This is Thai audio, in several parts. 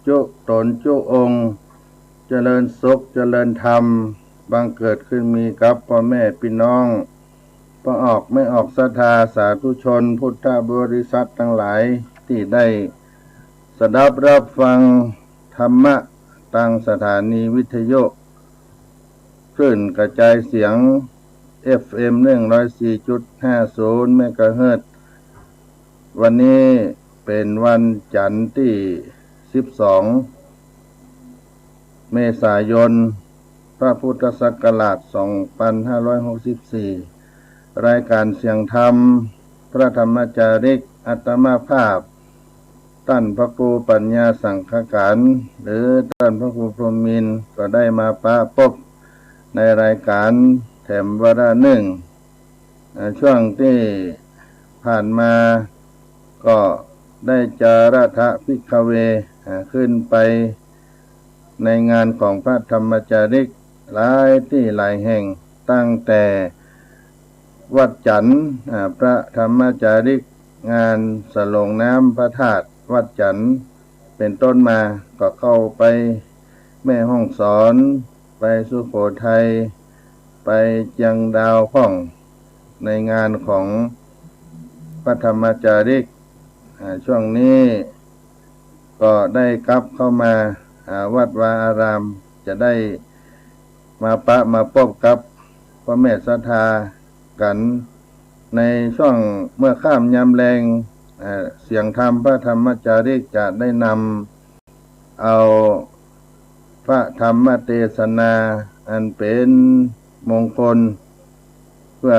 จุตนจุองค์เจริญสุขเจริญธรรมบังเกิดขึ้นมีกับพ่อแม่พี่น้องพระออกไม่ออกศรัทธาสาธุชนพุทธบริษัททั้งหลายที่ได้สดับรับฟังธรรมะทางสถานีวิทยุคลื่นกระจายเสียง FM 104.50 เมกะเฮิรตซ์วันนี้เป็นวันจันทร์ที่12 เมษายน พระพุทธศักราช 2564 รายการเสียงธรรมพระธรรมจาริกอาตมาภาพท่านพระครูปัญญาสังฆการหรือท่านพระครูพรหมินทร์ก็ได้มาปะพบในรายการแถมวาระหนึ่งช่วงที่ผ่านมาก็ได้จาระทะภิกขเวขึ้นไปในงานของพระธรรมจาริกหลายที่หลายแห่งตั้งแต่วัดจันทร์พระธรรมจาริกงานสลงน้ำพระธาตุวัดจันทร์เป็นต้นมาก็เข้าไปแม่ฮ่องสอนไปสุโขทัยไปเจียงดาวพ่องในงานของพระธรรมจาริกช่วงนี้ก็ได้กลับเข้ามาวัดวาอารามจะได้มาพบกับพ่อแม่ศรัทธากันในช่วงเมื่อค่ำยามแลงเสียงธรรมพระธรรมจาริกจะได้นำเอาพระธรรมเทศนาอันเป็นมงคลเพื่อ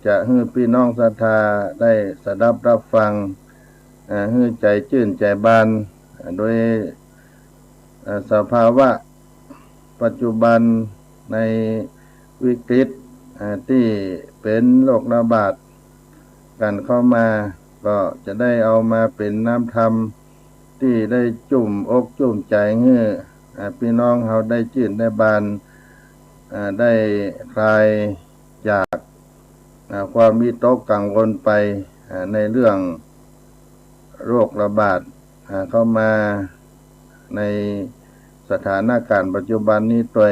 จะให้พี่น้องศรัทธาได้สดับรับฟังให้ใจชื่นใจบานโดยสภาวะปัจจุบันในวิกฤตที่เป็นโรคระบาดกันเข้ามาก็จะได้เอามาเป็นน้ำธรรมที่ได้จุ่มอกจุ่มใจให้พี่น้องเขาได้ชื่นได้บานได้คลายจากความวิตกกังวลไปในเรื่องโรคระบาดเข้ามาในสถานการณ์ปัจจุบันนี้ตัว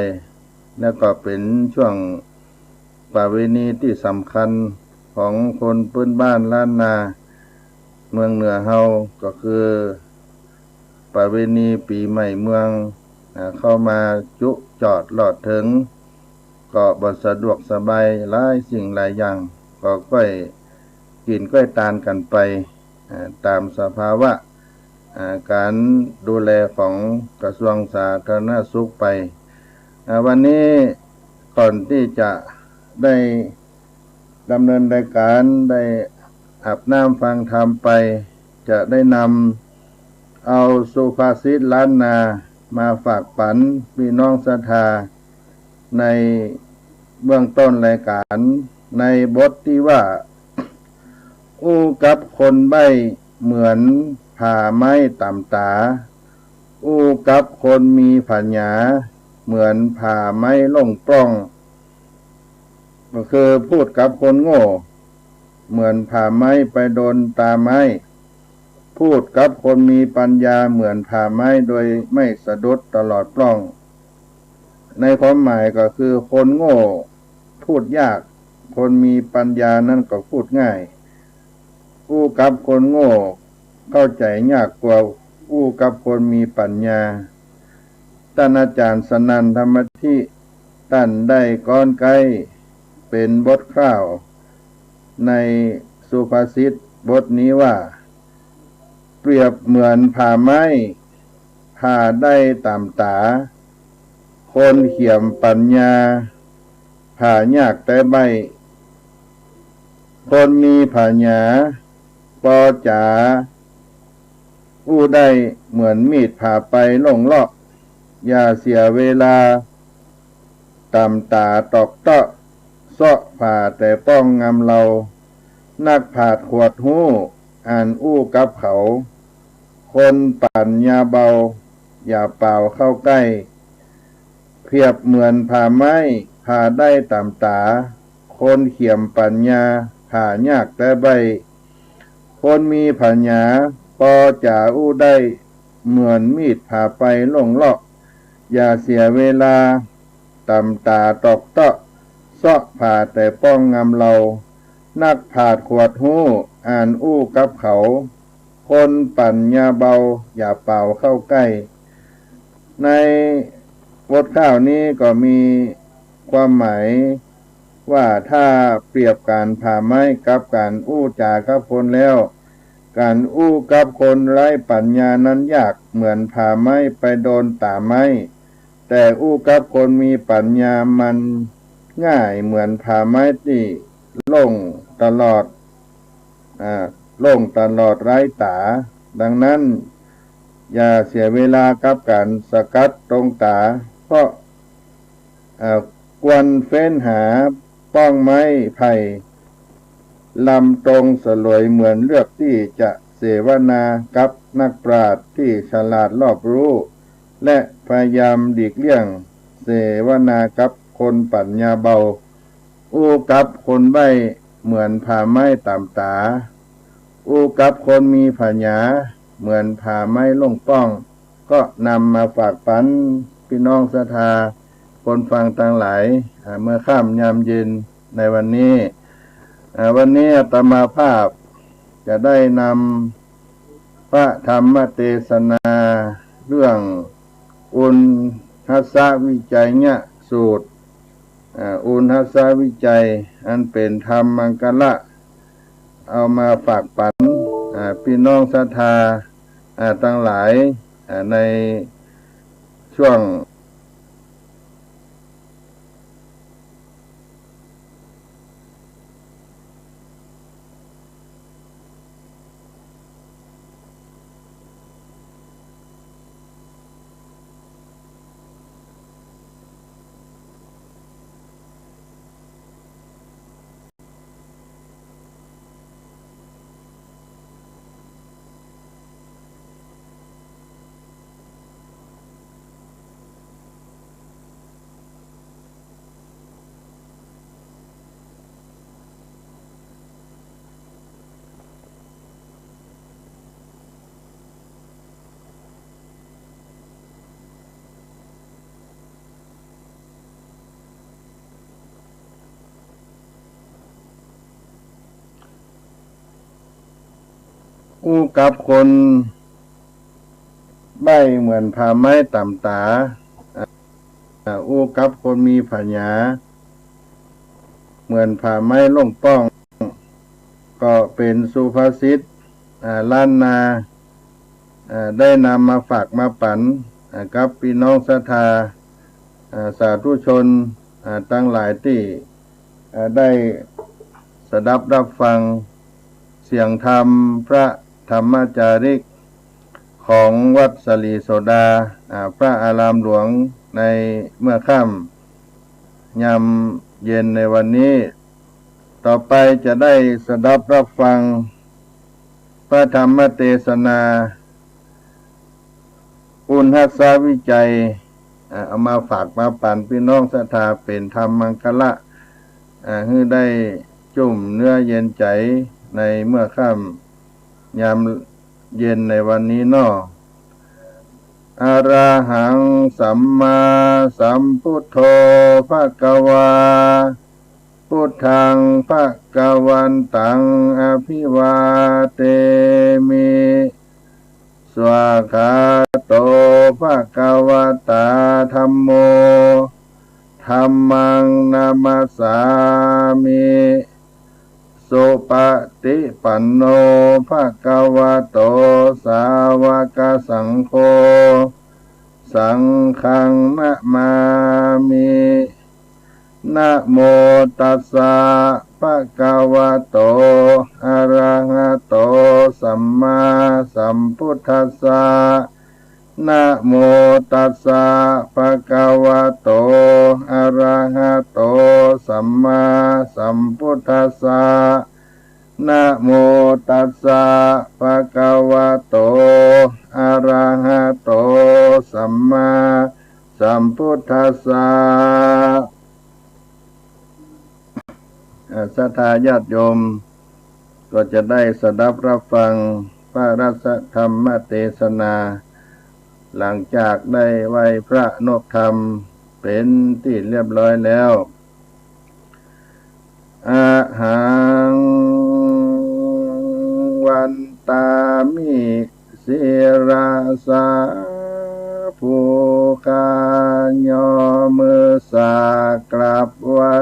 แล้วก็เป็นช่วงประเวณีที่สำคัญของคนพื้นบ้านล้านนาเมืองเหนือเฮาก็คือประเวณีปีใหม่เมืองเข้ามาจุจอดหลอดถึงก็บ่สะดวกสบายหลายสิ่งหลายอย่างก็ก้อยกินก้อยตานกันไปตามสภาวะการดูแลของกระทรวงสาธารณสุขไปวันนี้ก่อนที่จะได้ดำเนินรายการได้อาบน้ำฟังธรรมไปจะได้นำเอาสุภาษิตล้านนามาฝากปันพี่น้องศรัทธาในเบื้องต้นรายการในบทที่ว่าอู้กับคนใบ้เหมือนผ่าไม้ต่ำตาอู้กับคนมีปัญญาเหมือนผ่าไม้ล่งปล้องก็คือพูดกับคนโง่เหมือนผ่าไม้ไปโดนตาไม้พูดกับคนมีปัญญาเหมือนผ่าไม้โดยไม่สะดุดตลอดปล้องในความหมายก็คือคนโง่พูดยากคนมีปัญญานั่นก็พูดง่ายอู้กับคนโง่เข้าใจยากกว่าอู้กับคนมีปัญญาท่านอาจารย์สนั่นธรรมธิท่านได้ก้อนไกเป็นบทคร่าวในสุภาษิตบทนี้ว่าเปรียบเหมือนผ่าไม้ผ่าได้ตามตาคนเขียมปัญญาผ่ายากแต่ใบคนมีปัญญาปอจ๋าอู้ได้เหมือนมีดผ่าไปลงเลาะอย่าเสียเวลาตำตาตอกเตาะเสาะผ่าแต่ป้องงำเรานักผาดขวดหู้อ่านอู้กับเขาคนปัญญาเบาอย่าเป่าเข้าใกล้เพียบเหมือนผ่าไม้ผ่าได้ตามตาคนเขียมปัญญาผ่ายากแต่ใบคนมีปัญญาพอจะอู้ได้ เหมือนมีดผ่าไปล่งเลาะอย่าเสียเวลาตำตาตอกเตาะเซาะผ่าแต่ป้องงำเรานักผาดขวดหู้อ่านอู้กับเขาคนปั่นยาเบาอย่าเป่าเข้าใกล้ในบทข้าวนี้ก็มีความหมายว่าถ้าเปรียบการผ่าไม้กับการอู้จากับคนแล้วการอู้กับคนไร้ปัญญานั้นยากเหมือนผ่าไม้ไปโดนตาไม้แต่อู้กับคนมีปัญญามันง่ายเหมือนผ่าไม้ที่ล่งตลอดไร้ตาดังนั้นอย่าเสียเวลากับการสกัดตรงตาเพราะควรเฟ้นหาป้องไม้ไผ่ลำตรงสลวยเหมือนเลือกที่จะเสวนากับนักปราชญ์ที่ฉลาดรอบรู้และพยายามหลีกเลี่ยงเสวนากับคนปัญญาเบาอู้กับคนใบ้เหมือนผ่าไม้ต่ำตาอู้กับคนมีปัญญาเหมือนผ่าไม้ล่งป้องก็นำมาฝากปันพี่น้องศรัทธาคนฟังต่างหลายเมื่อค่ำยามเย็นในวันนี้อาตมาภาพจะได้นำพระธรรมเทศนาเรื่องอุณหัสสวิจัยเนี่ยสูตรอุณหัสสวิจัยอันเป็นธรรมมังคละเอามาฝากปันพี่น้องศรัทธาทั้งหลายในช่วงอู้กับคนใบ้เหมือนผ่าไม้ต่ำตาอู้กับคนมีปัญญาเหมือนผ่าไม้ล่งป้องก็เป็นสุภาษิตล้านนาได้นำมาฝากมาปันกับพี่น้องศรัทธาสาธุชนตั้งหลายที่ได้สดับรับฟังเสียงธรรมพระธรรมจาริกของวัดสลีโสดาพระอารามหลวงในเมื่อค่ำยามเย็นในวันนี้ต่อไปจะได้สดับรับฟังพระธรรมเทศนาอุณหัสสวิจัยเอามาฝากมาปั่นพี่น้องศรัทธาเป็นธรรมมังคละให้ได้จุ่มเนื้อเย็นใจในเมื่อค่ำยามเย็นในวันนี้อะระหังสัมมาสัมพุทโธภควาพุทธังภควันตังอภิวาเทมิสวากขาโตภควตาธัมโมธัมมังนามัสสามิสุปฏิปันโนภควโตสาวกสังโฆสังฆังนะมามินะโมตัสสะภะคะวะโตอะระหะโตสัมมาสัมพุทธัสสะนะโมตัสสะภะคะวะโตอะระหะโตสัมมาสัมพุทธัสสะนะโมตัสสะภะคะวะโตอะระหะโตสัมมาสัมพุทธัสสะศรัทธาญาติโยมก็จะได้สดับรับฟังพระรัตนธรรมเทศนา หลังจากได้ไหว้พระนกธรรมเป็นที่เรียบร้อยแล้วอาหังวันตามิศิราสาภูคายอมือสากลับไว้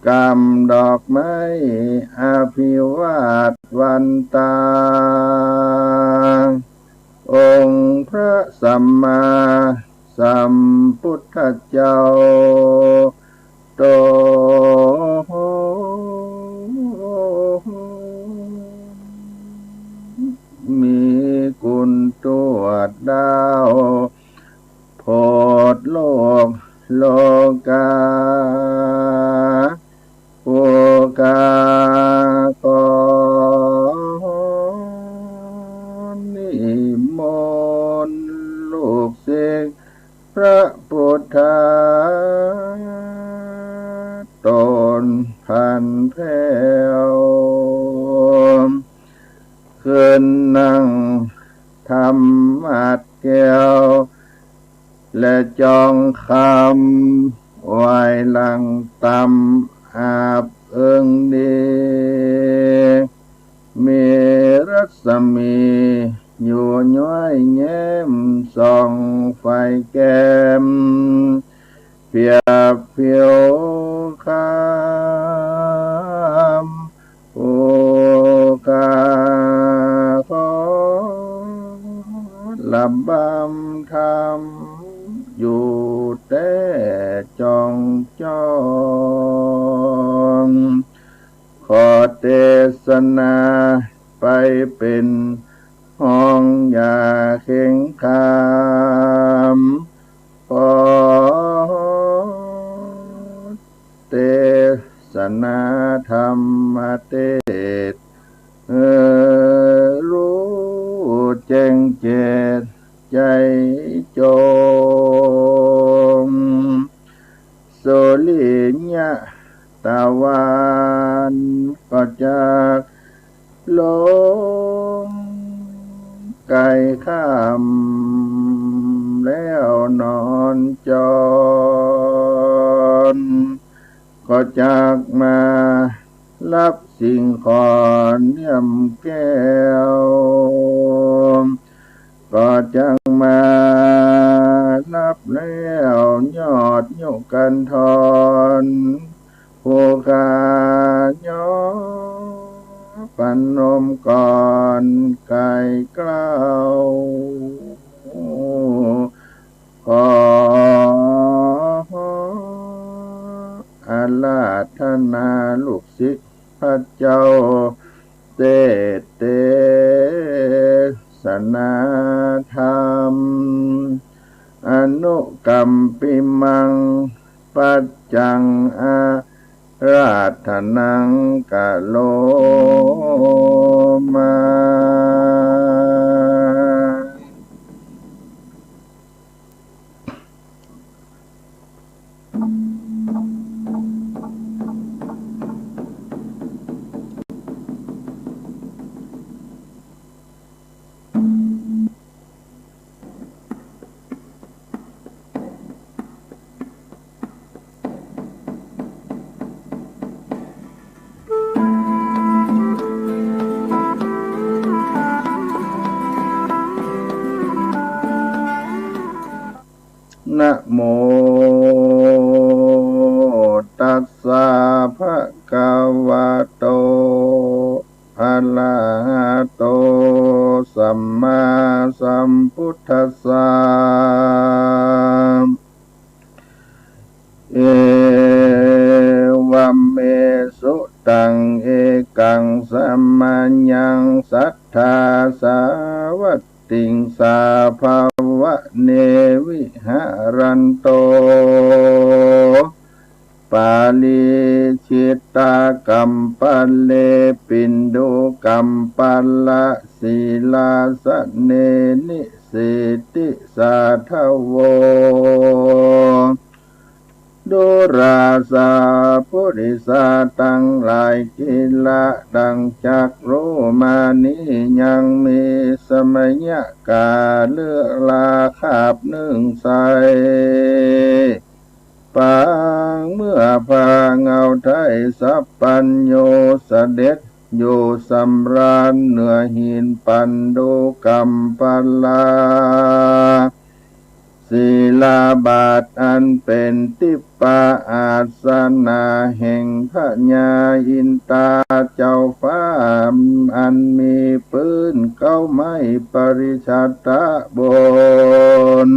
กำดอกไม้อภิวาทวันตาองค์พระสัมมาสัมพุทธเจ้าโตมีกุณตรวจดาวโพดโลกโลกาโภคาโกนิมนต์ลูกศิษย์พระพุทธตนพันแผ่วขึ้นนั่งธรรมัดแก้วและจองคำไว้หลังตำอาบเอิงดีมีรัศมีอยู่ย้อยแย้มส่องไฟแก้มเพียบเพียวคำโอคาขอลับบำธรรมอยู่แต่จองจองขอเทศนาไปเป็นห้องยาเข่งคามขอเทศนาธรรมเทศรู้แจ้งเจตใจจงโสลิญะตะวันก็จากลงไก่ข้ามแล้วนอนจรก็จากมารับสิ่งของเยี่ยมแก้วก็จังมานับแล้วยอดโยกันทอนผู้กายอปันนมก่อนไก่กล้าวขออาลาธนาลูกศิษย์พระเจ้าเตสนาธรรมอนุกัมปิมังปัจจังอาราธนังกะโลมานะโมตัสสะภะคะวะโตอะระหะโตสัมมาสัมพุทธัสสะเอวัมเมสุตังเอกังสัมมัญญังสัทธาสาวัตติงสาภาวะเนวิหารันโตปาลิชิตากัมปัลเลปินโดกัมปัลละศีลาสเนนิสิติสาทโว ดุราสาปุริสาตังหลายกิละดังจักรู้มานี้ยังมีสมัยกาเลือลาคาบหนึ่งใสปางเมื่อพาเงาไทยสัพปัญโยเสด็จอยู่สำราญเหนือหินปันดูกัมปลาศิลาบาทอันเป็นทิปาอาสนะแห่งพระญาอินตาเจ้าฟ้าอันมีปืนเก้าไม้ปริชัตตะบน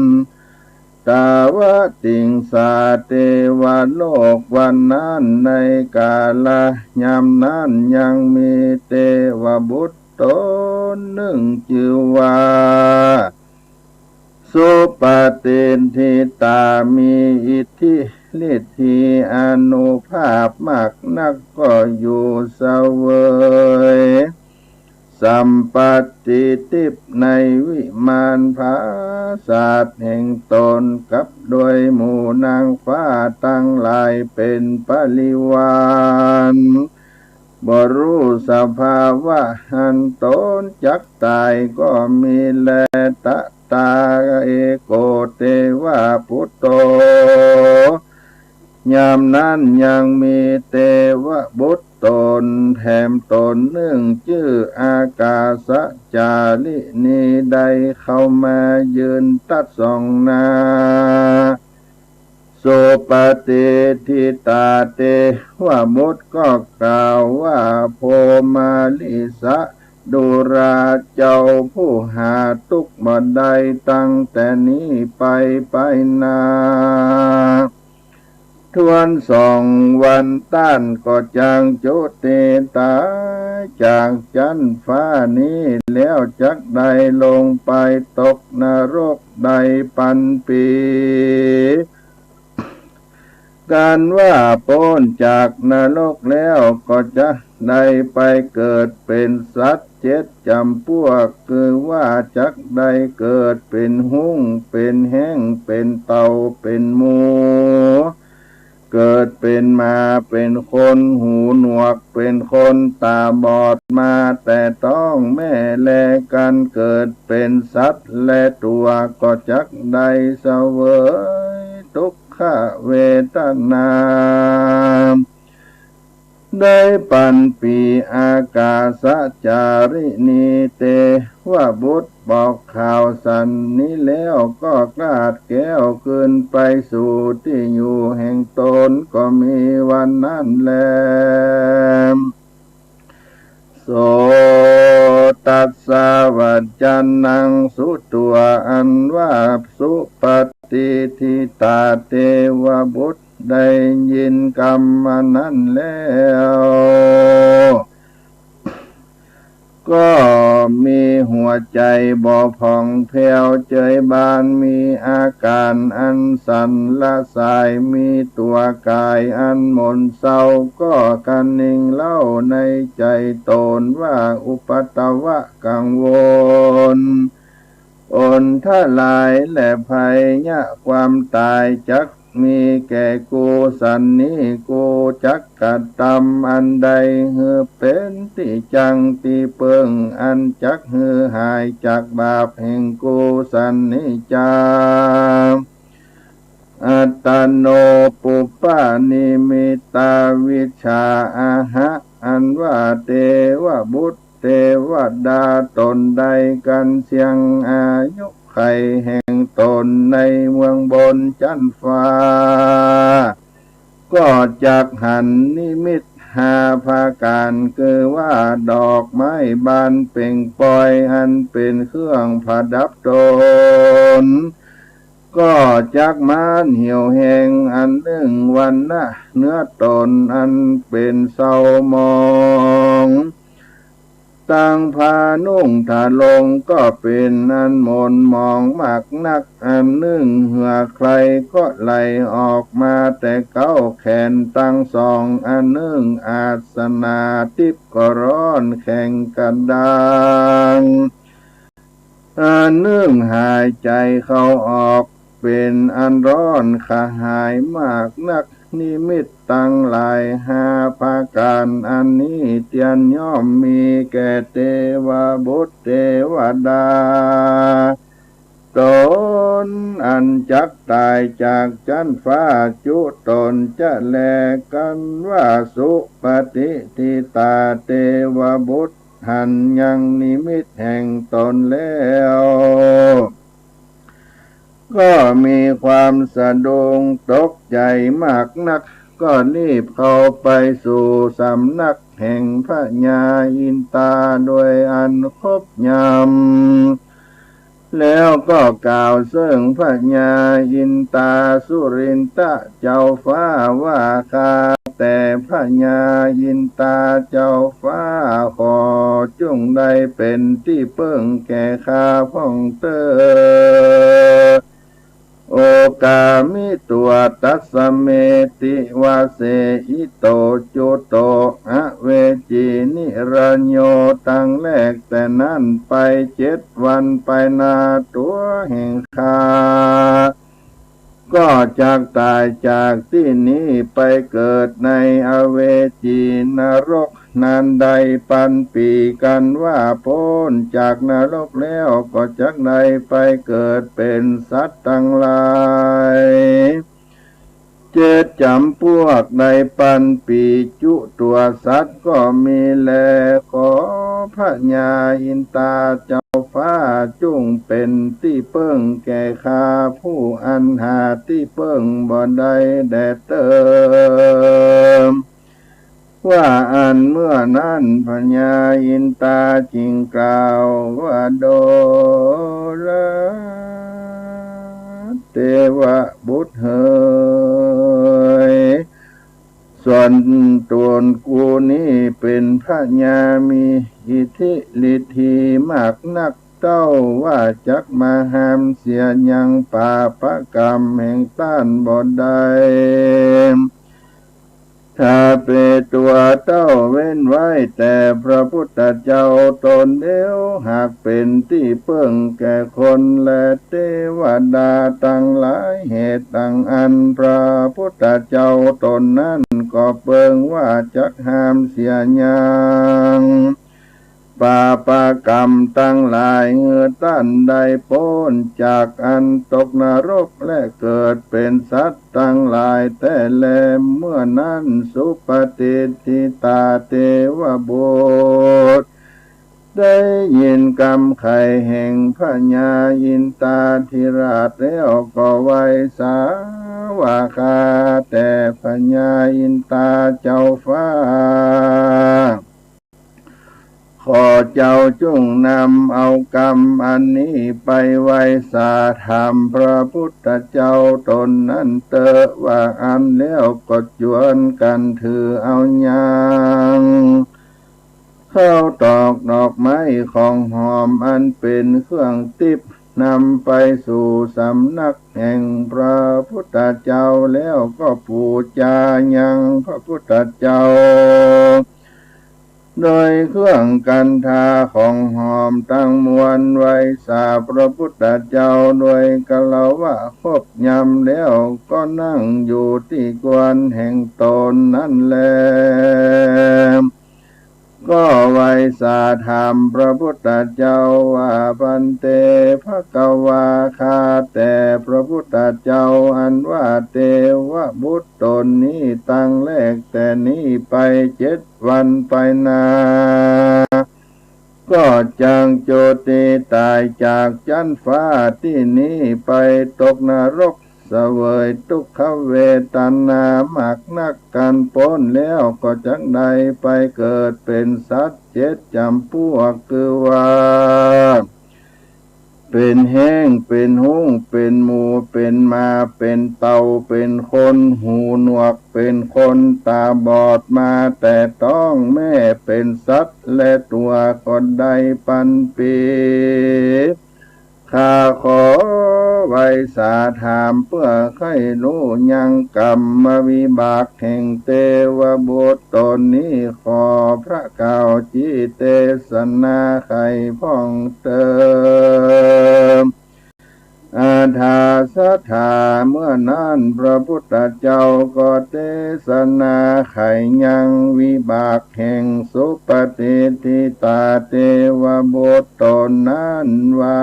ตาวะติงสาเทวโลกวันนั้นในกาลยามนั้นยังมีเทวบุตรตนหนึ่งชื่อว่าสุปฏิทิตามีอิทธิฤทธิอานุภาพมากนักก็อยู่เสวยสัมปติทิพย์ในวิมานภาศาสตร์แห่งตนกับโดยหมู่นางฟ้าตั้งหลายเป็นปริวารบรู้สภาวะหันตนจักตายก็มีแลตะตาเอโกเทวะพุทโธยามนั้นยังมีเทวบุตรตนแถมตนหนึ่งชื่ออากาสจารินีได้เข้ามายืนตัดส่องหน้าสุปฏิทิตาเทวบุตรก็กล่าวว่าโพมาลิสะดุราเจ้าผู้หาทุกข์บ่ได้ตั้งแต่นี้ไปนาทวน2 วันต้านก็จางโจเตตาจากจันฟ้านี้แล้วจักได้ลงไปตกนรกได้พันปีการว่าพ้นจากนรกแล้วก็จะได้ไปเกิดเป็นสัตว์7 จำพวกคือว่าจักได้เกิดเป็นหุ้งเป็นแห้งเป็นเต่าเป็นหมูเกิดเป็นมาเป็นคนหูหนวกเป็นคนตาบอดมาแต่ต้องแม่แลกันเกิดเป็นสัตว์และตัวก็จักได้เสวยทุกขเวทนาได้ปันปีอากาสจารินีเตวบุตรบอกข่าวสันนี้แล้วก็กลาดแก้วขึ้นไปสู่ที่อยู่แห่งตนก็มีวันนั้นแลโสตัสสะวัจจานังสุตัวอันว่าสุปฏิทิตาเทวบุตรได้ยินกรรมนั้นแล้วก็มีหัวใจบ่ผ่องแผ้วเจยบานมีอาการอันสั่นละสายมีตัวกายอันหม่นเศร้าก็กันนิ่งเล่าในใจตนว่าอุปตวะกังวลอนท่าลายและภัยยะความตายจักมีแก่กูสันนี้กูจักกัดตำอันใดหือเป็นที่จังที่เปิงอันจักหือหายจากบาปแห่งกูสันนิจาอัตโนปุปปานิมิตาวิชาอาหะอันว่าเทวบุตรเทวดาตนใดกันเสียงอายุไขแห่งตนในเมืองบนจันฟ้าก็จักหันนิมิตหาภาการคือว่าดอกไม้บานเป่งปล่อยอันเป็นเครื่องประดับตนก็จักมานเหี่ยวแห้งอันหนึ่งวันนะเนื้อตนอันเป็นเศร้ามองต่างพานุ่งถ้าลงก็เป็นอันมนมองมากนักอันหนึ่งเหือใครก็ไหลออกมาแต่เก้าแขนตั้ง2อันหนึ่งอาสนาทิพย์ก็ร้อนแข่งกันดังอันหนึ่งหายใจเข้าออก เป็นอันร้อนขาหายมากนักนิมิตตั้งหลายหาภาการอันนี้เตียนย่อมมีแก่เทวบุตรเทวดาตนอันจักตายจากจันฟ้าจุตนจะแลกันว่าสุปฏิทิตาเทวบุตรหันยังนิมิตแห่งตนแล้วก็มีความสะดุ้งตกใจมากนักก็รีบเข้าไปสู่สำนักแห่งพระญาอินตาโดยอันคบยำแล้วก็กล่าวเสิ่งพระญาอินตาสุรินทะเจ้าฟ้าว่าข้าแต่พระญาอินตาเจ้าฟ้าขอจงได้เป็นที่เพิ่งแก่ข้าพ่องเตอโอกามิตัวตัสสะเมติวาเสอิโตจุโตอะเวจีนิรัญโยตั้งแรกแต่นั้นไป7 วันไปนาตัวแห่งคาก็จากตายจากที่นี้ไปเกิดในอเวจีนรกนานใดปันปีกันว่าพ้นจากนรกแล้วก็จากใดไปเกิดเป็นสัตว์ทั้งหลายจำพวกในปันปีจุตัวสัตว์ก็มีแลขอพระญาอินตาเจ้าฟ้าจุงเป็นที่เปิ้งแก่ข้าผู้อันหาที่เปิ้งบ่ได้แด่เติมว่าอันเมื่อนั้นพระญาอินตาจึงกล่าวว่าโดละเทวบุตรเอ๋ยส่วนตัวกูนี้เป็นพระญามีอิทธิฤทธิมากนักเต้าว่าจักมาห้ามเสียยังปาปกรรมแห่งต้านบ่ได้ถ้าเป็นตัวเต้าเว้นไว้แต่พระพุทธเจ้าตนเดียวหากเป็นที่เพิ่งแก่คนและเทวดาตั้งหลายเหตุตั้งอันพระพุทธเจ้าตนนั้นก็เปิงว่าจักห้ามเสียยังปาปกรรมตั้งหลายเงื่อต้านใดพ้นจากอันตกนรกและเกิดเป็นสัตว์ตั้งหลายแต่แลเมื่อนั้นสุปฏิทิตาเทวบุตรได้ยินกรรมไขแห่งพระญาอินตาธิราชแล้วก็ไว้สาวาคาแต่พระญาอินตาเจ้าฟ้าขอเจ้าจงนำเอากรรมอันนี้ไปไว้สาธรรมพระพุทธเจ้าตนนั้นเตอว่าอันแล้วก็จวนกันถือเอายังเข้าตอกดอกไม้ของหอมอันเป็นเครื่องทิพย์นำไปสู่สำนักแห่งพระพุทธเจ้าแล้วก็บูชายังพระพุทธเจ้าโดยเครื่องกันทาของหอมตั้งมวลไว้สาพระพุทธเจ้าโดยกล่าวว่าครบยำแล้วก็นั่งอยู่ที่กวนแห่งตนนั่นแลก็ไว้สาธรรมพระพุทธเจ้าว่าปันเตภกวาคาแต่พระพุทธเจ้าอันว่าเทวบุตรตนนี้ตั้งแรกแต่นี้ไป7 วันไปนาก็จังโจติตายจากจันฟ้าที่นี้ไปตกนรกเสวยทุกขเวทนามากนักกันพ้นแล้วก็จักได้ไปเกิดเป็นสัตว์7 จำพวกคือว่าเป็นแห้งเป็นหุ้งเป็นหมูเป็นมาเป็นเต่าเป็นคนหูหนวกเป็นคนตาบอดมาแต่ต้องแม่เป็นสัตว์และตัวคนใดปันปีข้าขอไว้สาธรรมเพื่อให้รู้ยังกรรมวิบากแห่งเทวบุตรตนนี้ขอพระเก่าจิเตสนาไขพ่องเติมอาทา สถาเมื่อนั้นพระพุทธเจ้าก็เทศนาไขยังวิบากแห่งสุปฏิทิตาเทวบุตรตนนั้นว่า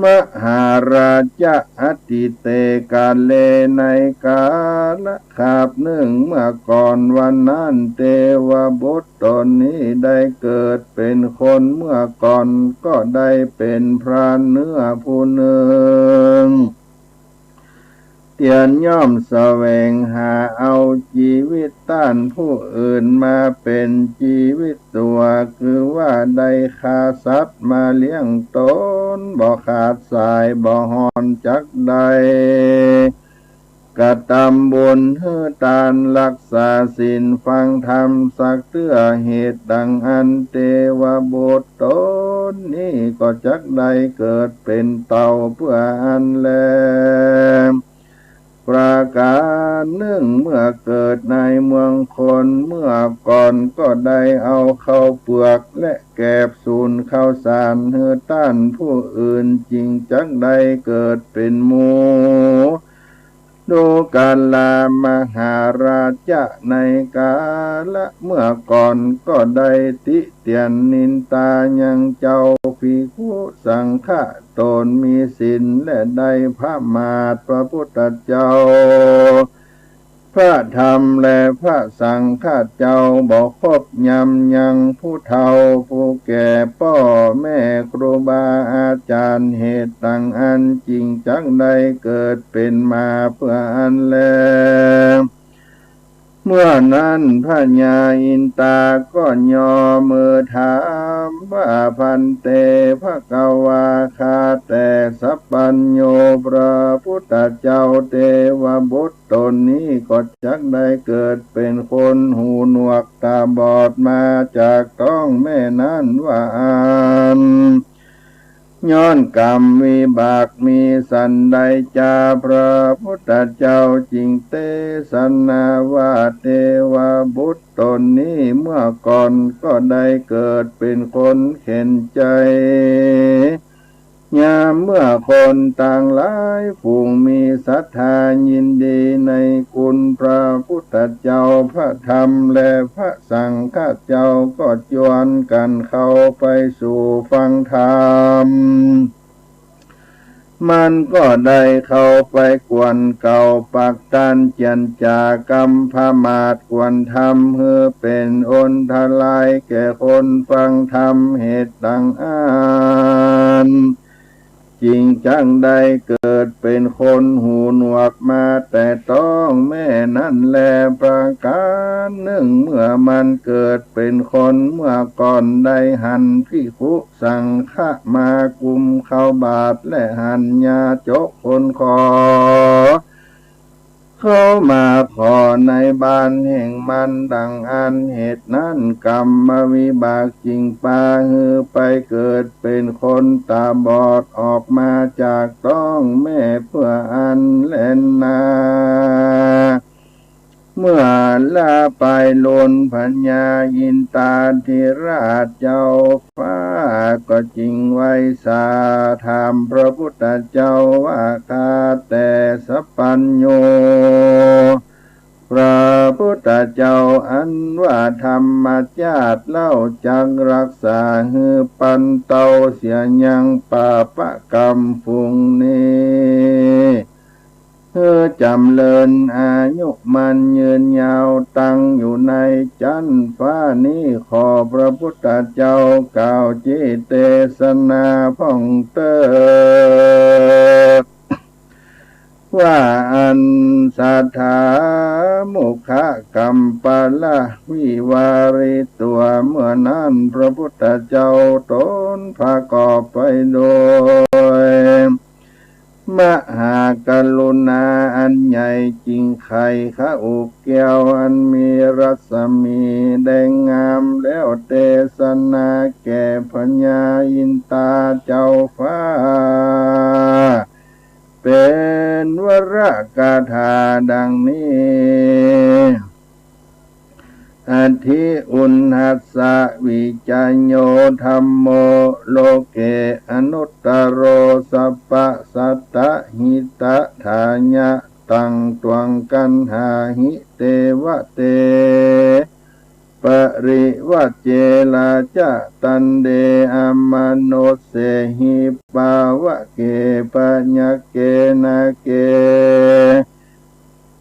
มหาราชอติเตกาเลในกาลคาบหนึ่งเมื่อก่อนวันนั้นเทวบุตรตนนี้ได้เกิดเป็นคนเมื่อก่อนก็ได้เป็นพรานเนื้อผู้หนึ่งเตียนย่อมแสวงหาเอาชีวิตต้านผู้อื่นมาเป็นชีวิตตัวคือว่าได้ฆ่าสัตว์มาเลี้ยงตนบ่ขาดสายบ่หอนจักใดกระทำบุญเฮือทานรักษาศีลฟังธรรมสักเตื้อเหตุดังอันเทวบุตรตนนี้ก็จักได้เกิดเป็นเต่าเพื่ออันแลประการหนึ่งเมื่อเกิดในเมืองคนเมื่อก่อนก็ได้เอาข้าวเปลือกและแกบสูนข้าวสารเฮือต้านผู้อื่นจริงจักได้เกิดเป็นหมูดูกาลามหาราชะในกาละเมื่อก่อนก็ได้ติเตียนนินตายังเจ้าภิกขุสังฆะตนมีศีลและได้พระมาตรพระพุทธเจ้าพระธรรมและพระสังฆะเจ้าบอกครบยำยังผู้เฒ่าผู้แก่พ่อแม่ครูบาอาจารย์เหตุต่างอันจริงจังได้เกิดเป็นมาเพื่ออันแลเมื่อนั้นพระญาอินตาก็ย่อมือถามว่าพันเตภควาคาแต่สัพพัญโยพระพุทธเจ้าเทวบุตรตนนี้ก็จักได้เกิดเป็นคนหูหนวกตาบอดมาจากท้องแม่นั้นว่าอันย้อนกรรมวิบากมีสันใดจาพระพุทธเจ้าจริงเทศนาว่าเทวบุตรตนนี้เมื่อก่อนก็ได้เกิดเป็นคนเข็นใจยามเมื่อคนต่างหลายฝูงมีศรัทธายินดีในคุณพระพุทธเจ้าพระธรรมและพระสังฆเจ้าก็ชวนกันเข้าไปสู่ฟังธรรมมันก็ได้เข้าไปกวนเก่าปักตันเจียนจากรรมพมาตกวนธรรมเพื่อเป็นอนทลายแก่คนฟังธรรมเหตุต่างอันจริงจังได้เกิดเป็นคนหูหนวกมาแต่ต้องแม่นั่นแลประการหนึ่งเมื่อมันเกิดเป็นคนเมื่อก่อนได้หันภิกขุสังฆะมากุมเข้าบาทและหันยาจกคนคอเข้ามาขอในบ้านแห่งมันดังอันเหตุนั้นกรรมวิบากจริงปาฮือไปเกิดเป็นคนตาบอดออกมาจากท้องแม่เพื่ออันเล่นนาเมื่อลาไปลนพัญญายินตาธิราชเจ้าฟ้าก็จริงไว้สาธรรมพระพุทธเจ้าว่าคาแต่สัพพัญโยพระพุทธเจ้าอันว่าธรรมชาติเล่าจักรักษาฮือปันเตาเสียยังปาปะกรรมฟุงนี้จำเลินอายุมันยืนยาวตั้งอยู่ในจันฟ้านี้ขอพระพุทธเจ้ากล่าวจิเตสนาพ่องเติดว่าอันสัทธามุขกัมปะละวิวาริตัวเมื่อนั้นพระพุทธเจ้าตนประกอบไปโดยมหากรุณาอันใหญ่จริงไข่ข้าอกแก้วอันมีรัศมีแดงงามแล้วเทศนาแก่พญาอินตาเจ้าฟ้าเป็นวรกถาดังนี้ อธิอุณหัสสะวิจายโยธัมโมโลเกอนุตตโรสัพพสัตตหิตถาญะตังตวังกันหาหิเตวะเตปริวัจเจลาจะตันเดอมโนเสหิปาวะเกปัญญเกนะเก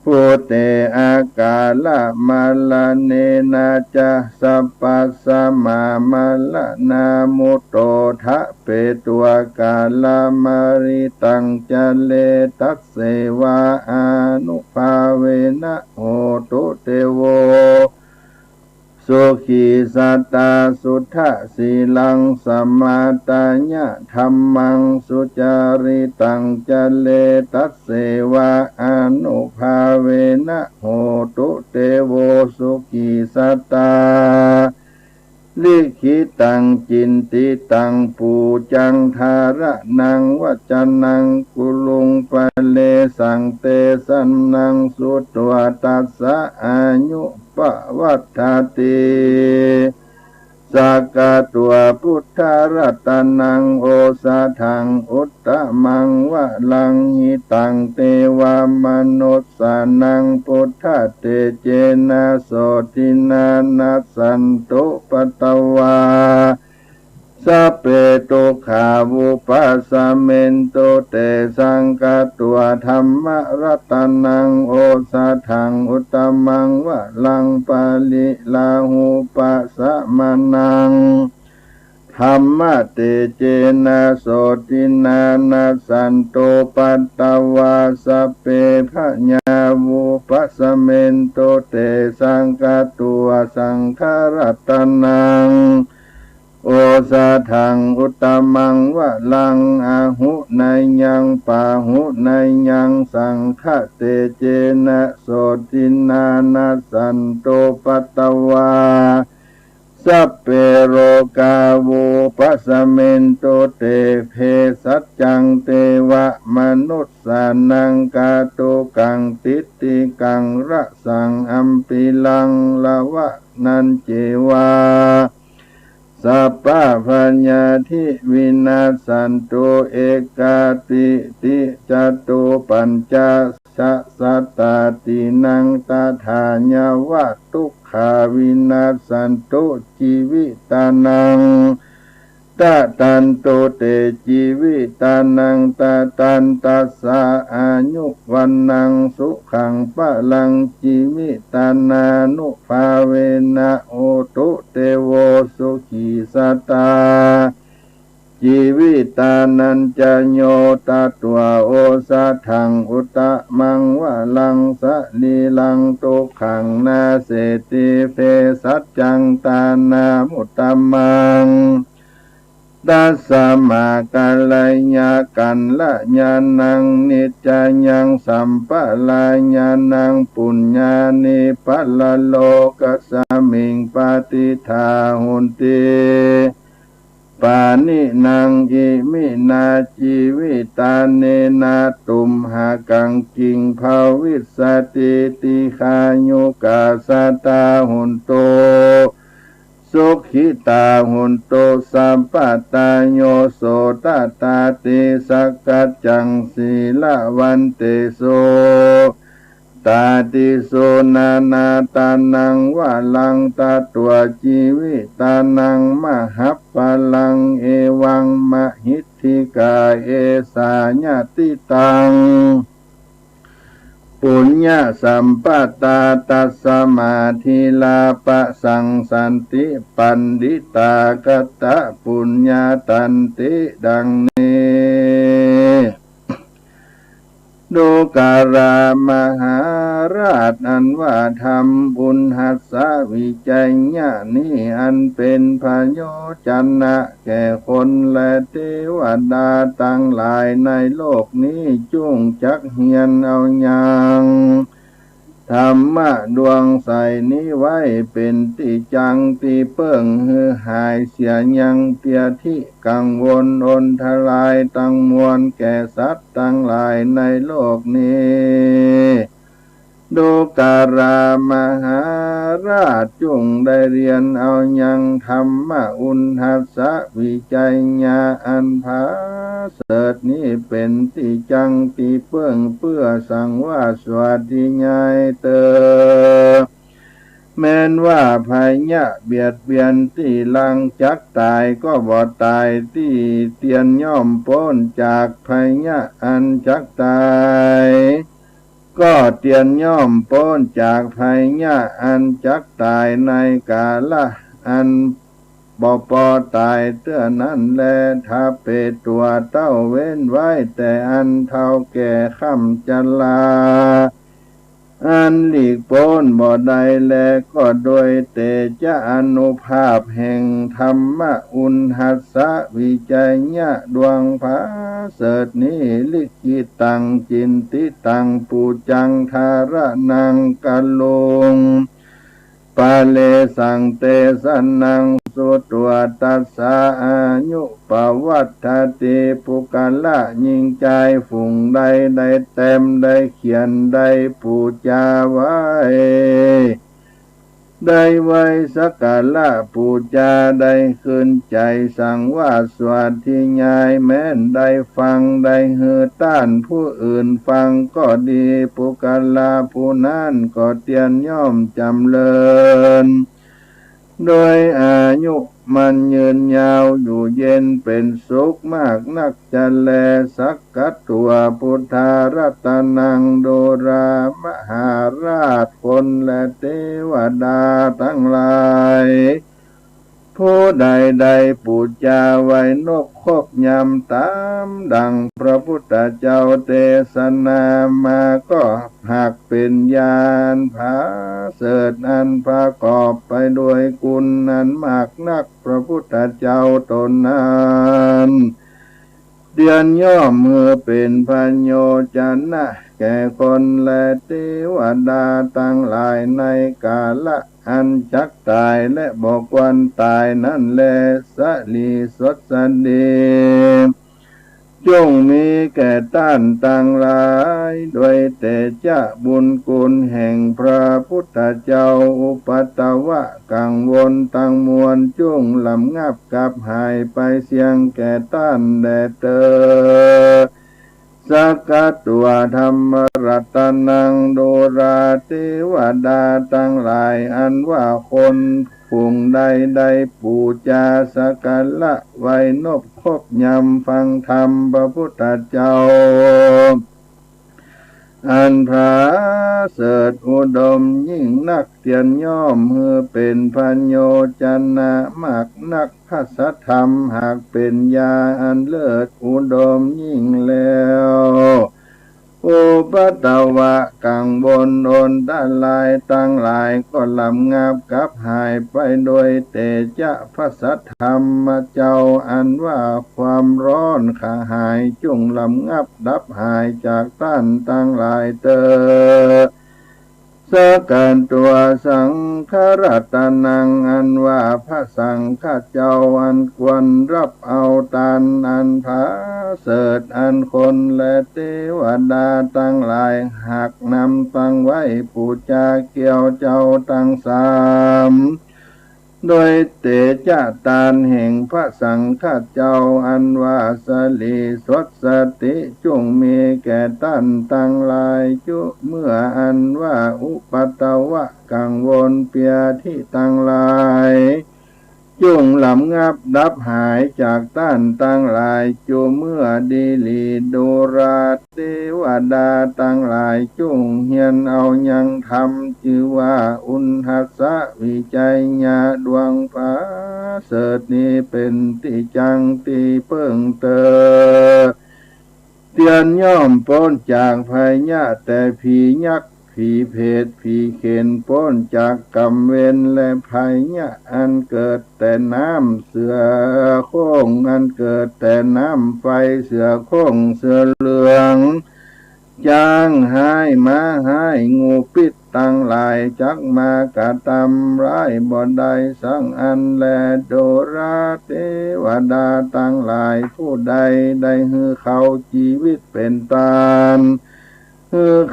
พุเตอากาละมาลาเนนาจะสัพพะสะมามาละนามุตโตทะเปตัวกาลามาริตังจะเลตัสเสวะอานุภาเวนะโหตุเตโวสุขีสัตตาสุทธะสีลังสมาตาญะธัมมังสุจาริตังจะเลตัสเสวะอนุภาเวนะโหตุเตโวสุขีสัตตาลิขิตังจินติตังปูจังธาระนังวัจนังกุลุงปะเลสังเตสันนังสุตวตัสสะอายุปะวัฏฏาติสักกะตัวพุทธรัตนังโอสาทังอุตตมังวะลังหิตังเตวามนุสสานังพุทธเตเจนะโสตินานัสสันตุปตวาสัพเพตุขาวุปัสสะเมนตุเตสังกตัวธรรมรัตนังโอสาทังอุตตมังวะลังปาลิลาหูปัสสะมานังธรรมะเตเจนะโสตินานัสสันตุปัตตวาสัพเพพญาวุปัสสะเมนตุเตสังกตัวสังฆรัตนังโอสาทังอุตตมังวะลังอาหุนัยยังปาหุนัยยังสังฆเตเจนะโสตินานัสสันตุปัตตวาสัพเพโรกาวุปัสสะเมนตุเตเพสัจจังเตวะมนุสสานังกาตุกังติติกังระสังอัมปิลังละวะนันเจวาสัพพะปัญญาทิวินาสันตุเอกาติติจตุปัญจสัตตาตินังตถาญวะทุกขาวินาสันตุชีวิตานังตะตันตุเตชีวิตานังตะตันตัสสะอายุวันนังสุขังปะลังชีวิตานานุภาเวนะโอตุเตโวสุขีสัตตาชีวิตานันจะโยตตัวโอสาทังอุตตมังวะลังสะลีลังตุขังนาเสติเภสัจจังตานามุตตมังตัสสะมากัลยากันละญาณังนิจจายังสัมปะลาญาณังปุญญานิปัลโลกัสสมิงปฏิทาหุนติปานินางอิมินาชีวิตาเนนาตุมหากังกิงภาวิสติติขายุกาสตาหุนโตสุขิตาหุนโตสัมปตาโยโสตตาติสักกัจจังศีลวันเตโสตาติโสนานาตานังวะลังตาตัวชีวิตานังมหัปปะลังเอวังมหิทธิกาเอสาญาติตังปุญญาสัมปตาตัสสมาธิลาปะสังสันติปันดิตากตะปุญญาตันติดังนี้ดูการามหาราชอันว่าทำบุญหัสสวิจัยญาณีอันเป็นพโยจันนะแก่คนและเทวดาทั้งหลายในโลกนี้จุ้งจักเฮียนเอาอย่างธรรมะดวงใสนี้ไว้เป็นที่จังที่เปิ้งฮือหายเสียยังเปียที่กังวลอนทลายตั้งมวลแก่สัตว์ทั้งหลายในโลกนี้ ดูการามหาราชจงได้เรียนเอายังธรรมอุณหัสสะวิจัยญาอันผาเสริฐนี้เป็นที่จังที่เพื่องเพื่อสังวาสสวัสดิญาเตอแม้นว่าภัยยะเบียดเบียนที่ลังจักตายก็บ่ตายที่เตียนย่อมพ้นจากภัยยะอันจักตายก็เตียนย่อมพ้นจากภัยยะอันจักตายในกาละอันบ่ปอตายเตื้อนั้นแลถ้าเปตัวเต้าเว้นไว้แต่อันเท่าแก่ค่ำจันลาอันหลีกพ้นบ่ได้แลก็โดยเตจาอนุภาพแห่งธรรมอุณหัสสะวิจัยญะดวงผาเสริฐนี้ลิขิตตังจินติตังปูจังทาระนังกัลลงปาเลสังเตสนังสุตวตัสสะอายุปวัตถติปุกละยิ่งใจฝุ่งใดได้เต็มได้เขียนได้ปูจาไว้ได้ไว้สักกาละปูจาได้คืนใจสังวาสสวัสดิญาณแม้นได้ฟังได้เฮือต้านผู้อื่นฟังก็ดีปุกละผู้นั้นก็เตียนย่อมจำเริญโดยอายุมันยืนยาวอยู่เย็นเป็นสุขมากนักจะแลสักกัตตัวพุทธารัตนังโดรามหาราชคนและเทวดาทั้งหลายผู้ใดปูจาไว้นกคบยำตามดังพระพุทธเจ้าเทศนามาก็หากเป็นญาณผาเสริฐอันประกอบไปด้วยคุณนั้นมากนักพระพุทธเจ้าตนนั้นเดียนย่อมมือเป็นพันโยจันนะแก่คนและเทวดาตั้งหลายในกาละอันจักตายและบอกวันตายนั่นแลสลีสดสันดีจงมีแก่ต้านตั้งหลายโดยแต่จะบุญคุณแห่งพระพุทธเจ้าอุปัตตวะกังวลตั้งมวลจงลำงับกับหายไปเสียงแก่ต้านแดเตอสักกัตตัวธรรมรัตนังโดราเทวดาตั้งหลายอันว่าคนฝูงใดปูจาสักการะไว้นบคบยำฟังธรรมพระพุทธเจ้าอันพระเสริฐอุดมยิ่งนักเตียนย่อมเฮือเป็นพันโยจันนะมากนักพัสธรรมหากเป็นยาอันเลิศอุดมยิ่งแล้วอุปัตตวะกังวลโอนด้านลายตั้งหลายก็ลำงับกับหายไปโดยเตจะพระสัทธรรมเจ้าอันว่าความร้อนขาหายจงลำงับดับหายจากต้านตั้งหลายเตอสการตัวสังฆรัตนังอันว่าพระสังฆเจ้าอันควรรับเอาตานอันผาเสริฐอันคนและเทวดาตั้งหลายหากนำตั้งไว้ปูจาเกี่ยวเจ้าตั้งสามโดยเตจาตานแห่งพระสังฆเจ้าอันว่าสลีสดสติจงมีแก่ท่านตั้งหลายจุเมื่ออันว่าอุปัตตวะกังวลเปียที่ตั้งหลายจุงลำงับดับหายจากต้านตั้งหลายจูเมื่อดีลีดูราเทวดาตั้งหลายจุงเฮียนเอายังทำชื่อว่าอุณหัสสะวิจัยญาดวงฟ้าเสริฐนี้เป็นที่จังที่เพิ่งเตอเตียนย่อมพ้นจากภัยยะแต่ผียักษ์ผีเพศผีเข็นพ้นจากกรรมเวรและภัยยะอันเกิดแต่น้ำเสือโค้งอันเกิดแต่น้ำไฟเสือโค้งเสือเหลืองจางหายมาหายงูปิดตั้งหลายจักมากะทำร้ายบ่ได้สังอันแลโดราเทวดาตั้งหลายผู้ใดได้ฮือเขาชีวิตเป็นตาน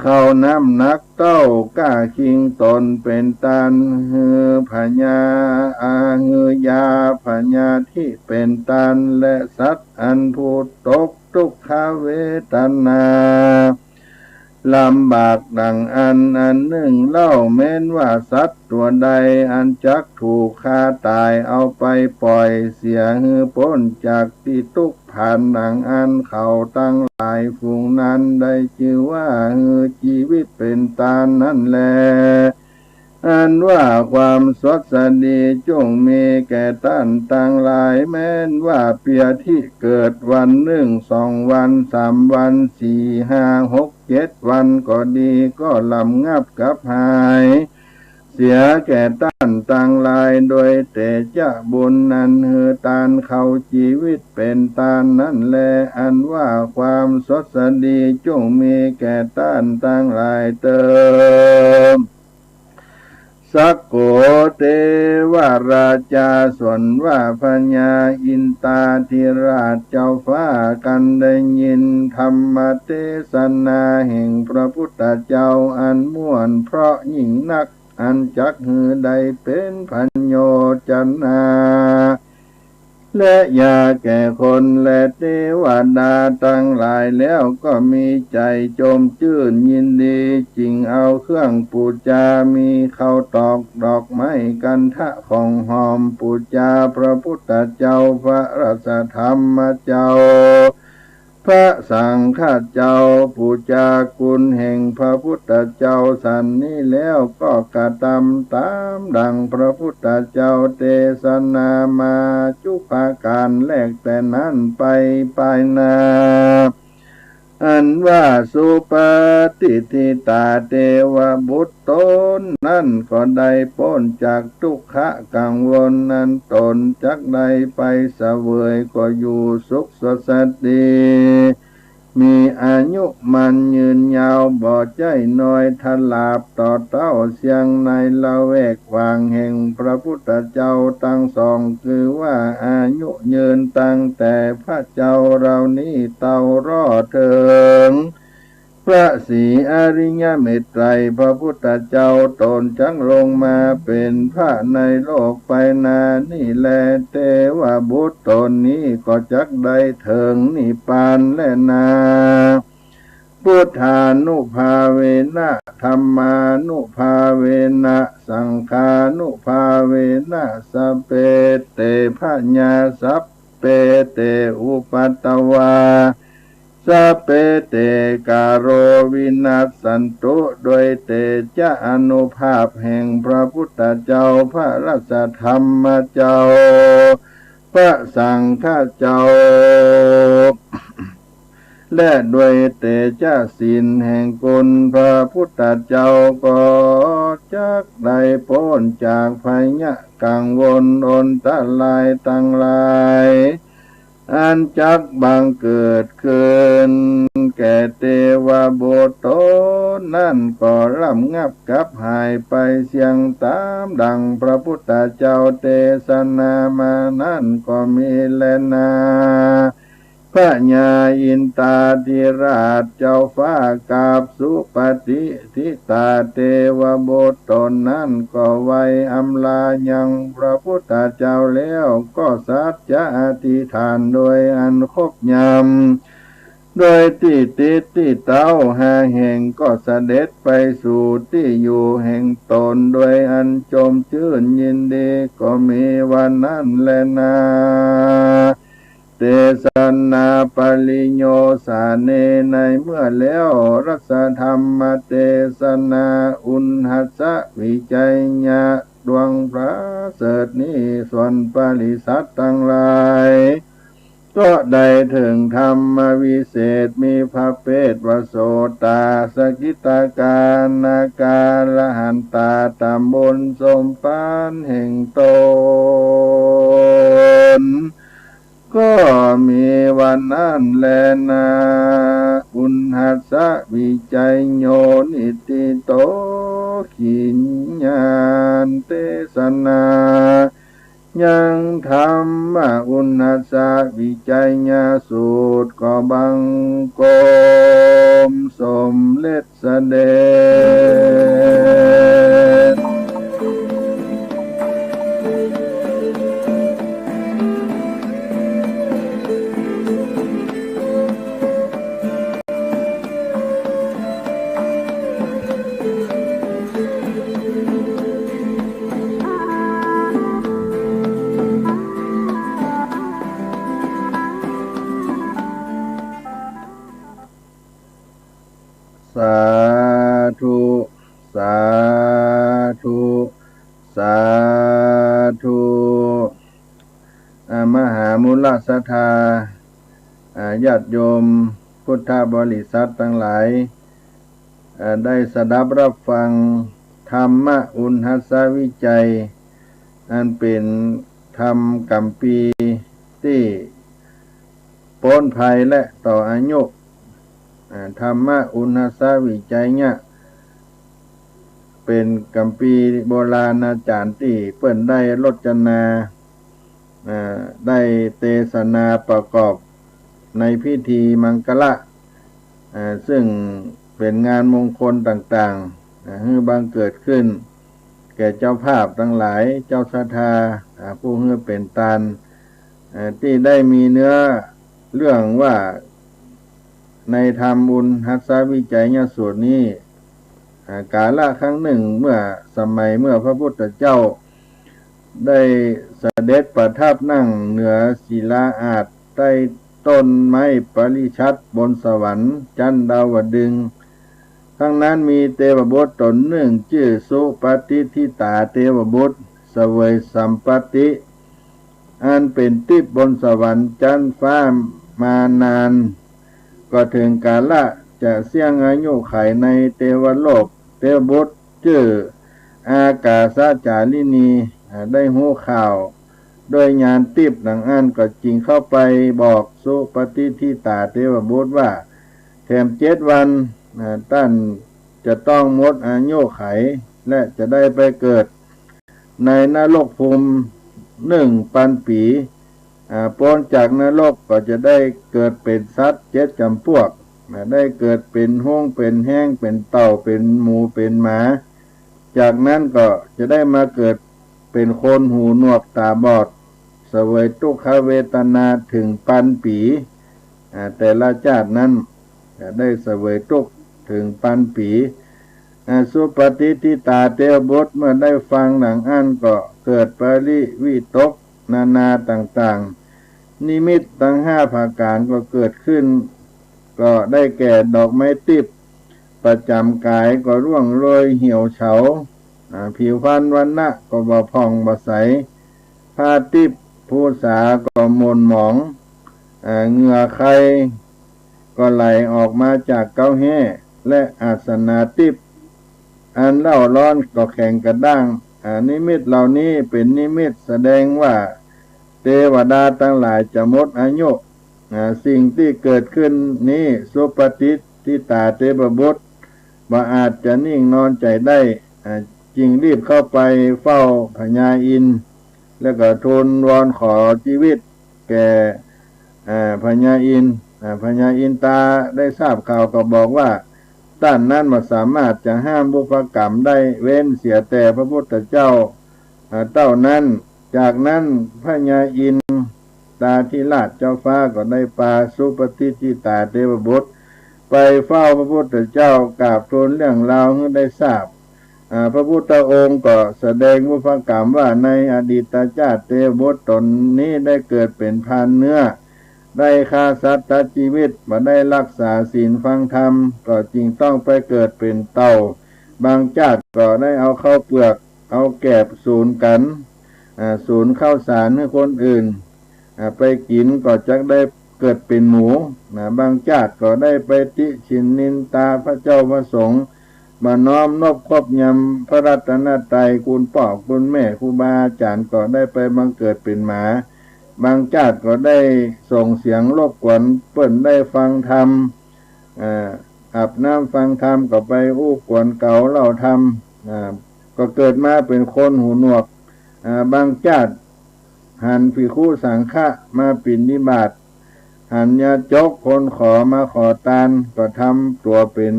เขาน้ำหนักเต้ากล้าคิงตนเป็นตันพญายาพญาที่เป็นตันและสัตว์อันผู้ตกทุกขเวทนาลำบากดังอันหนึ่งเล่าแม้นว่าสัตว์ตัวใดอันจักถูกฆ่าตายเอาไปปล่อยเสียพ้นจากที่ทุกข์ผ่านดังอันเขาตั้งหลายฝูงนั้นได้ชื่อว่าชีวิตเป็นตานั่นแลอันว่าความสดสดีจงมีแก่ท่านตั้งหลายแม้นว่าเปียที่เกิดวันหนึ่ง2 วัน3 วัน4 5 6 7 วันก็ดีก็ลำงับกับหายเสียแก่ท่านตั้งหลายโดยแต่จะบุญนั้นตานเขาชีวิตเป็นตานนั่นแลอันว่าความสดสดีจงมีแก่ท่านตั้งหลายเติมสักโกเทวราชาส่วนว่าพญาอินตาธิราชเจ้าฟ้ากันได้ยินธรรมเทศนาแห่งพระพุทธเจ้าอันม่วนเพราะยิ่งนักอันจักได้เป็นพันโยจนาและยาแก่คนและเทวดาทั้งหลายแล้วก็มีใจโจมชื่นยินดีจึงเอาเครื่องปูจามีข้าวตอกดอกไม้กันทะของหอมปูจาพระพุทธเจ้าพระราชธรรมเจ้าพระสังฆเจ้าปูจากุณแห่งพระพุทธเจ้าสันนี้แล้วก็กระทำตามดังพระพุทธเจ้าเทศนามาจุภาการแลกแต่นั้นไปนาอันว่าสุปฏิทิตาเทวบุตรตนนั่นก็ได้พ้นจากทุกขะกังวลนั้นตนจักได้ไปเสวยก็อยู่สุขสดดีมีอายุมันยืนยาวบ่ใจน้อยทลาบต่อเต้าเสียงในละแวกวางแห่งพระพุทธเจ้าทั้งสองคือว่าอายุยืนตั้งแต่พระเจ้าเรานี้เต่ารอดถึงพระศรีอริยเมตไตรพระพุทธเจ้าตนจังลงมาเป็นพระในโลกไปนานี่แลเทวบุตรตนนี้ก็จักได้ถึงนิพพานและนาพุทธานุภาเวนะธรรมานุภาเวนะสังฆานุภาเวนะสัพเพเตพญาสัพเพเตอุปัตตวาสัพเพเตกาโรวินัสสันตุโดยเตจะอนุภาพแห่งพระพุทธเจ้าพระราชธรรมเจ้าพระสังฆเจ้าและด้วยเตชะศีลแห่งกุลพระพุทธเจ้าก็จักได้พ้นจากภัยกังวลอนตรายทั้งหลายอันจักบังเกิดขึ้นแก่เทวบุตรตนนั่นก็ลำงับกับหายไปเสียงตามดังพระพุทธเจ้าเทศนามานั่นก็มีแลนาพระญาอินตาธิราชเจ้าฟ้ากาบสุปฏิทิตาเทวบุตรตนนั้นก็ไว้อำลายังพระพุทธเจ้าแล้วก็สัจจะอธิษฐานโดยอันคบยำโดยที่ติดที่เต้าหาแห่งก็เสด็จไปสู่ที่อยู่แห่งตนโดยอันจมชื่นยินดีก็มีวันนั้นแลนาเทศนาปริโยสาเนในเมื่อแล้วรัสธรรมเทศนาอุณหัสสะวิจัยญาดวงพระเสดนี้ส่วนปริสัตทั้งหลายก็ได้ถึงธรรมวิเศษมีพระเพทวโสตาสกิตาการนาการหันตาตามบนสมปานแห่งตนก็มีวันนั้นแลนาอุณหัสสะวิจัยโยนิติโตขิญญาณเทศนา ยังธรรมอุณาสาวิจัยญาสูตรก็บังกรมสมเล็จเสด็จสาธุสาธุสาธุมหามุลสัทธาญาติโยมพุทธบริษัททั้งหลายได้สดับรับฟังธรรมอุณหัสสวิจัยอันเป็นธรรมกัมปีที่พ้นภัยและต่ออายุธรรมอุณหัสสวิจัยเนี่ยเป็นกัมปีโบราณอาจารย์ที่เปิ้นได้รจนาได้เทศนาประกอบในพิธีมังคละซึ่งเป็นงานมงคลต่างๆให้บังเกิดขึ้นแก่เจ้าภาพทั้งหลายเจ้าศรัทธาผู้ให้เป็นตาลที่ได้มีเนื้อเรื่องว่าในธรรมอุณหัสสวิจัยญาสูตรนี้กาลครั้งหนึ่งเมื่อสมัยเมื่อพระพุทธเจ้าได้เสด็จประทับนั่งเหนือศิลาอาสน์ใต้ต้นไม้ปริชัดบนสวรรค์จันดาวดึงส์ทั้งนั้นมีเทวบุตรตนหนึ่งชื่อสุปฏิทิตาเทวบุตรเสวยสัมปติอันเป็นทิพย์บนสวรรค์จันฟ้ามานานก็ถึงกาละจะเสี่ยงอายุไขในเทวโลกเทวบุตรชื่ออากาสจารินีได้หูข่าวโดยญาณทิพย์ดังอันก็จริงเข้าไปบอกสุปฏิทิตาเทวบุตรว่าแถม7 วันท่านจะต้องหมดอายุไขและจะได้ไปเกิดในนรกภูมิ1,000 ปีพ้นจากนรกก็จะได้เกิดเป็นสัตว์7 จำพวกได้เกิดเป็นห้องเป็นแห้งเป็นเต่าเป็นหมูเป็นหมาจากนั้นก็จะได้มาเกิดเป็นคนหูหนวกตาบอดเสวยทุกขเวทนาถึง1,000 ปีแต่ละชาตินั้นจะได้เสวยทุกข์ถึง1,000 ปีสุปฏิทิตาเทวบุตรเมื่อได้ฟังหนังอันก็เกิดปริวิตกนานาต่างๆนิมิตทั้ง5 ประการก็เกิดขึ้นก็ได้แก่ดอกไม้ทิพย์ประจำกายก็ร่วงโรยเหี่ยวเฉาผิวพรรณวรรณะก็บ่ผ่องบ่ใสผ้าทิพย์ภูษาก็มนหมองเหงื่อใครก็ไหลออกมาจากเก้าแห่และอาสนะทิพย์อันเล่าร้อนก็แข็งกระด้างนิมิตเหล่านี้เป็นนิมิตแสดงว่าเทวดาทั้งหลายจะหมดอายุสิ่งที่เกิดขึ้นนี้สุปฏิทิตาเทวบุตรบ่อาจจะนิ่งนอนใจได้จึงรีบเข้าไปเฝ้าพญาอินทร์แล้วก็ทูลวอนขอชีวิตแก่พญาอินทร์พญาอินตาได้ทราบข่าวก็บอกว่าท่านนั้นไม่สามารถจะห้ามบุพกรรมได้เว้นเสียแต่พระพุทธเจ้าเท่านั้นจากนั้นพญาอินตาธิราชเจ้าฟ้าก็ได้พาสุปฏิทิตาเทวบุตรไปเฝ้าพระพุทธเจ้ากราบทูลเรื่องราวให้ได้ทราบพระพุทธองค์ก็แสดงบุพกรรมว่าในอดีตชาติเทวบุตรตนนี้ได้เกิดเป็นพรานเนื้อได้ฆ่าสัตว์ตัดชีวิตมาได้รักษาศีลฟังธรรมก็จึงต้องไปเกิดเป็นเต่าบางชาติก็ได้เอาข้าวเปลือกเอาแกบสูญกันสูญข้าวสารให้คนอื่นไปกินก็จะได้เกิดเป็นหมูบางชาติก็ได้ไปติฉินนินตาพระเจ้าพระสงฆ์มาน้อมนบครบยำพระรัตนตรัยคุณพ่อคุณแม่ครูบาอาจารย์ก็ได้ไปบังเกิดเป็นหมาบางชาติก็ได้ส่งเสียงรบกวนเปิ้นได้ฟังธรรมอาบน้ำฟังธรรมก็ไปอู้กวนเก่าเล่าธรรมก็เกิดมาเป็นคนหูหนวกบางชาติ หันภิกขุสังฆะมาปิณฑบาตหันญาจกคนขอมาขอทานก็ทำตัวเป็น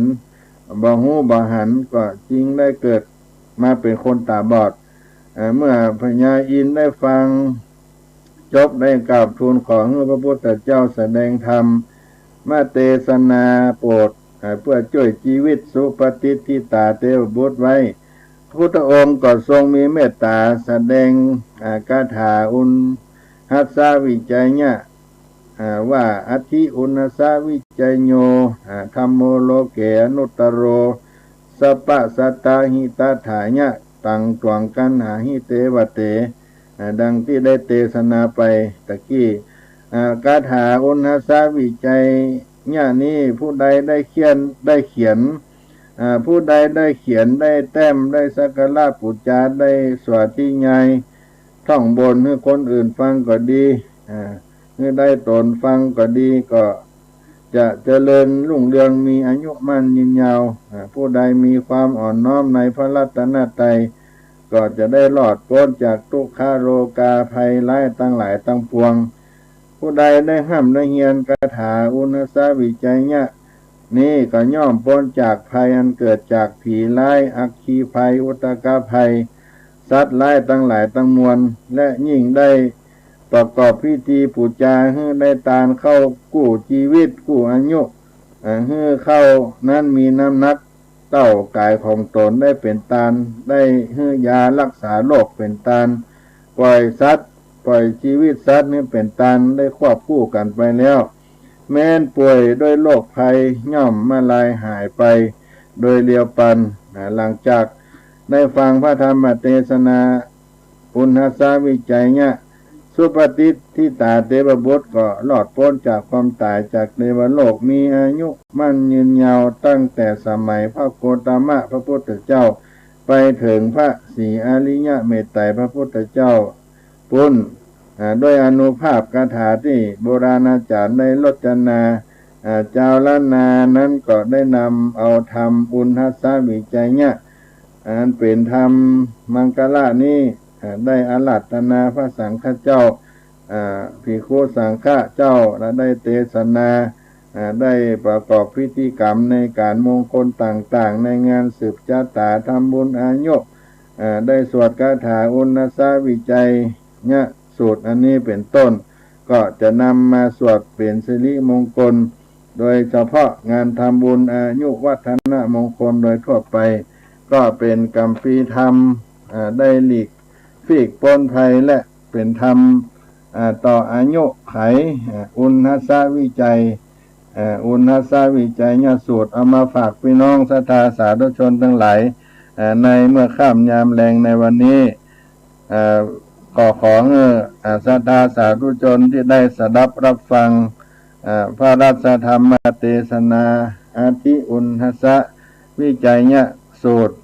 บ่ฮู้บ่หันก็จริงได้เกิดมาเป็นคนตาบอดเมื่อพญาอินทร์ได้ฟังจบได้กราบทูลขอให้พระพุทธเจ้าแสดงธรรมมาเทศนาโปรดเพื่อช่วยชีวิตสุปฏิทิตาเทวบุตรไว้พระพุทธองค์ก็ทรงมีเมตตาแสดงคาถาอุณหัสสวิจัยเนี่ยว่าอธิอุณสาวิจัยโยธัมโมโลเกอนุตตโรสัพพสัตตาหิตาถายะตังตวงกันหาหิเตวเตดังที่ได้เทศนาไปตะกี้คาถาอุณหัสสวิจัยเนี่ยนี้ผู้ใดได้เขียนผู้ใดได้เขียนได้แต้มได้สักการะปูจาได้สวดที่ใหญ่ท่องบนให้คนอื่นฟังก็ดีให้ได้ตนฟังก็ดีก็จะเจริญรุ่งเรืองมีอายุมั่นยืนยาวผู้ใดมีความอ่อนน้อมในพระรัตนตรัยก็จะได้รอดพ้นจากทุกขโรคาภัยร้ายตั้งหลายตั้งปวงผู้ใดได้ห้ามได้เฮียนคาถาอุณหัสสวิจัยเนี่ยนี่ก็ย่อมพ้นจากภัยอันเกิดจากผีร้ายอัคคีภัยอุตกภัยสัตว์ร้ายตั้งหลายตั้งมวลและยิ่งได้ประกอบพิธีปูจาให้ได้ตานเข้ากู้ชีวิตกู้อายุให้เข้านั้นมีน้ำหนักเต้ากายของตนได้เป็นตานได้ให้ยารักษาโรคเป็นตานปล่อยชีวิตสัตว์นี่เป็นตานได้ควบคู่กันไปแล้วแม้นป่วยด้วยโรคภัยย่อมมาลายหายไปโดยเรียวปันหลังจากได้ฟังพระธรรมเทศนาอุณหัสสวิจัยเนี่ยสุปฏิทิตาเทวบุตรก็รอดพ้นจากความตายจากเทวโลกมีอายุมั่นยืนยาวตั้งแต่สมัยพระโคตมะพระพุทธเจ้าไปถึงพระศรีอริยเมตไตรพระพุทธเจ้าปุ้นด้วยอนุภาพคาถาที่โบราณอาจารย์ได้รจนาเจ้าล้านนานั้นก็ได้นำเอาธรรมอุณหัสสวิจัยเนี่ยอันเป็นธรรมมังกรนี้ได้อาราธนาพระสังฆเจ้าภิกขุสังฆเจ้าและได้เทศนาได้ประกอบพิธีกรรมในการมงคลต่างๆในงานสืบชะตาทำบุญอายุได้สวดคาถาอุณหัสสวิจัยเนี่ยสูตรอันนี้เป็นต้นก็จะนำมาสวดเป็นสิริมงคลโดยเฉพาะงานทำบุญอายุวัฒนมงคลโดยทั่วไปก็เป็นกัมพีธรรมได้หลีกฝีกปนภัยและเป็นธรรมต่ออายุไขอุณหัสสวิจัยอุณหัสสวิจัยเนี่ยสูตรเอามาฝากพี่น้องศรัทธาสาธุชนทั้งหลายในเมื่อค่ำยามแลงในวันนี้ก็ขอศรัทธาสาธุชนที่ได้สดับรับฟังพระราชธรรมเทศนาอาทิอุณหัสสวิจัยเนี่ยสูตร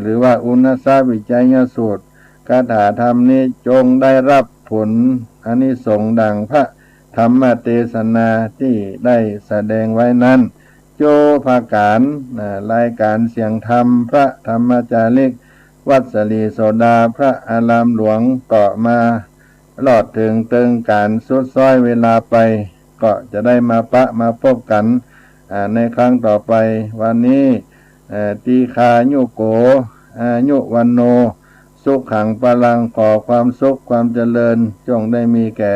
หรือว่าอุณหัสสวิจัยเนี่ยสูตรคาถาธรรมนี้จงได้รับผลอานิสงส์ดังพระธรรมเทศนาที่ได้แสดงไว้นั้นโจภาการรายการเสียงธรรมพระธรรมจาริกวัดสลีโสดาพระอารามหลวงก็มาลอดถึงเติงการสุดซ้อยเวลาไปก็จะได้มาพบกันในครั้งต่อไปวันนี้ตีคายุโกอายุวันโนสุขขังพลังขอความสุขความเจริญจงได้มีแก่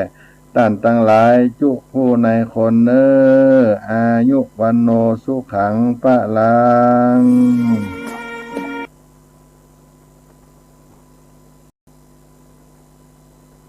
ท่านทั้งหลายจุผู้ในคนอายุวันโนสุขขังพลัง